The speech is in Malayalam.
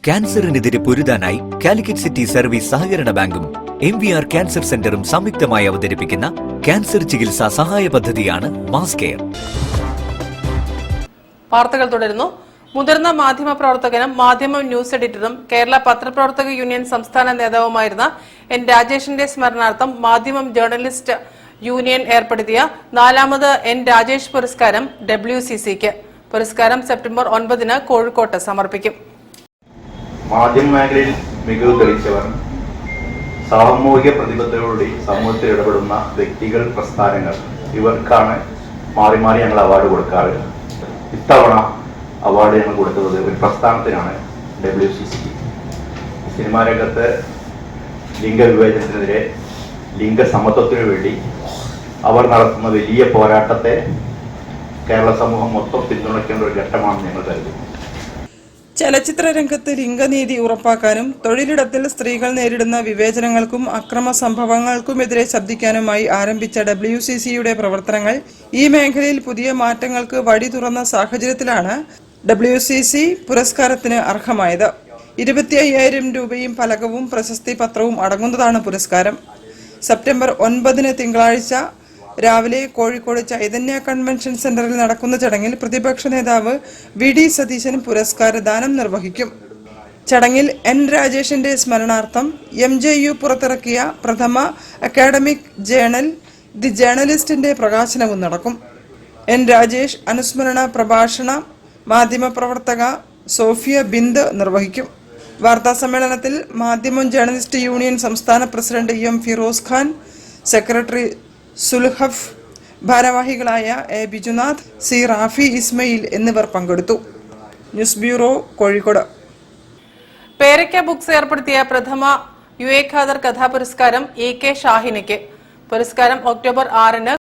ക്യാൻസറിനെതിരെ പൊരുതാനായി കാലിക്കറ്റ് സിറ്റി സർവീസ് സഹകരണ ബാങ്കും MVR ക്യാൻസർ സെന്ററും സംയുക്തമായി അവതരിപ്പിക്കുന്ന ക്യാൻസർ ചികിത്സാ സഹായ പദ്ധതിയാണ് മാസ് കെയർ. വാർത്തകൾ തുടരുന്നു. മുതിർന്ന മാധ്യമപ്രവർത്തകനും മാധ്യമം ന്യൂസ് എഡിറ്ററും കേരള പത്രപ്രവർത്തക യൂണിയൻ സംസ്ഥാന നേതാവുമായിരുന്ന N. രാജേഷിന്റെ സ്മരണാർത്ഥം മാധ്യമം ജേർണലിസ്റ്റ് യൂണിയൻ ഏർപ്പെടുത്തിയ 4ാമത് N. രാജേഷ് പുരസ്കാരം WCCക്ക്. പുരസ്കാരം സെപ്റ്റംബർ 9-ന് കോഴിക്കോട്ട് സമർപ്പിക്കും. മാധ്യമ മേഖലയിൽ മികവ് തെളിയിച്ചവർ, സാമൂഹിക പ്രതിബദ്ധതയോടെ സമൂഹത്തിൽ ഇടപെടുന്ന വ്യക്തികൾ, പ്രസ്ഥാനങ്ങൾ, ഇവർക്കാണ് മാറി മാറി ഞങ്ങൾ അവാർഡ് കൊടുക്കാറ്. ഇത്തവണ അവാർഡ് ഞങ്ങൾ കൊടുക്കുന്നത് ഒരു പ്രസ്ഥാനത്തിനാണ്, WCC. സിനിമാ രംഗത്ത് ലിംഗവിവേചനത്തിനെതിരെ, ലിംഗസമത്വത്തിനു വേണ്ടി അവർ നടത്തുന്ന വലിയ പോരാട്ടത്തെ കേരള സമൂഹം മൊത്തം പിന്തുണയ്ക്കേണ്ട ഒരു ഘട്ടമാണെന്ന് ഞങ്ങൾ കരുതുന്നു. ചലച്ചിത്ര രംഗത്ത് ലിംഗനീതി ഉറപ്പാക്കാനും തൊഴിലിടത്തിൽ സ്ത്രീകൾ നേരിടുന്ന വിവേചനങ്ങൾക്കും അക്രമ സംഭവങ്ങൾക്കുമെതിരെ ശബ്ദിക്കാനുമായി ആരംഭിച്ച WCCയുടെ പ്രവർത്തനങ്ങൾ ഈ മേഖലയിൽ പുതിയ മാറ്റങ്ങൾക്ക് വഴി തുറന്ന സാഹചര്യത്തിലാണ് WCC പുരസ്കാരത്തിന് അർഹമായത്. 25,000 രൂപയും ഫലകവും പ്രശസ്തി പത്രവും അടങ്ങുന്നതാണ് പുരസ്കാരം. സെപ്റ്റംബർ 9-ന് തിങ്കളാഴ്ച രാവിലെ കോഴിക്കോട് ചൈതന്യ കൺവെൻഷൻ സെന്ററിൽ നടക്കുന്ന ചടങ്ങിൽ പ്രതിപക്ഷ നേതാവ് VD സതീശൻ പുരസ്കാരദാനം നിർവഹിക്കും. ചടങ്ങിൽ N. രാജേഷിന്റെ സ്മരണാർത്ഥം MJU പുറത്തിറക്കിയ പ്രഥമ അക്കാഡമിക് ജേണൽ ദി ജേർണലിസ്റ്റിന്റെ പ്രകാശനവും നടക്കും. N. രാജേഷ് അനുസ്മരണ പ്രഭാഷണ മാധ്യമപ്രവർത്തക സോഫിയ ബിന്ദ് നിർവഹിക്കും. വാർത്താ സമ്മേളനത്തിൽ മാധ്യമം ജേർണലിസ്റ്റ് യൂണിയൻ സംസ്ഥാന president M. Firoz Khan, secretary Sulhaf, ഭാരവാഹികളായ A. ബിജുനാഥ്, C. റാഫി ഇസ്മയിൽ എന്നിവർ പങ്കെടുത്തു. News bureau, Kozhikode. Perakka books ഏർപ്പെടുത്തിയ പ്രഥമ UA ഖാദർ കഥാപുരസ്കാരം EK ഷാഹിനയ്ക്ക്. പുരസ്കാരം ഒക്ടോബർ 6-ന്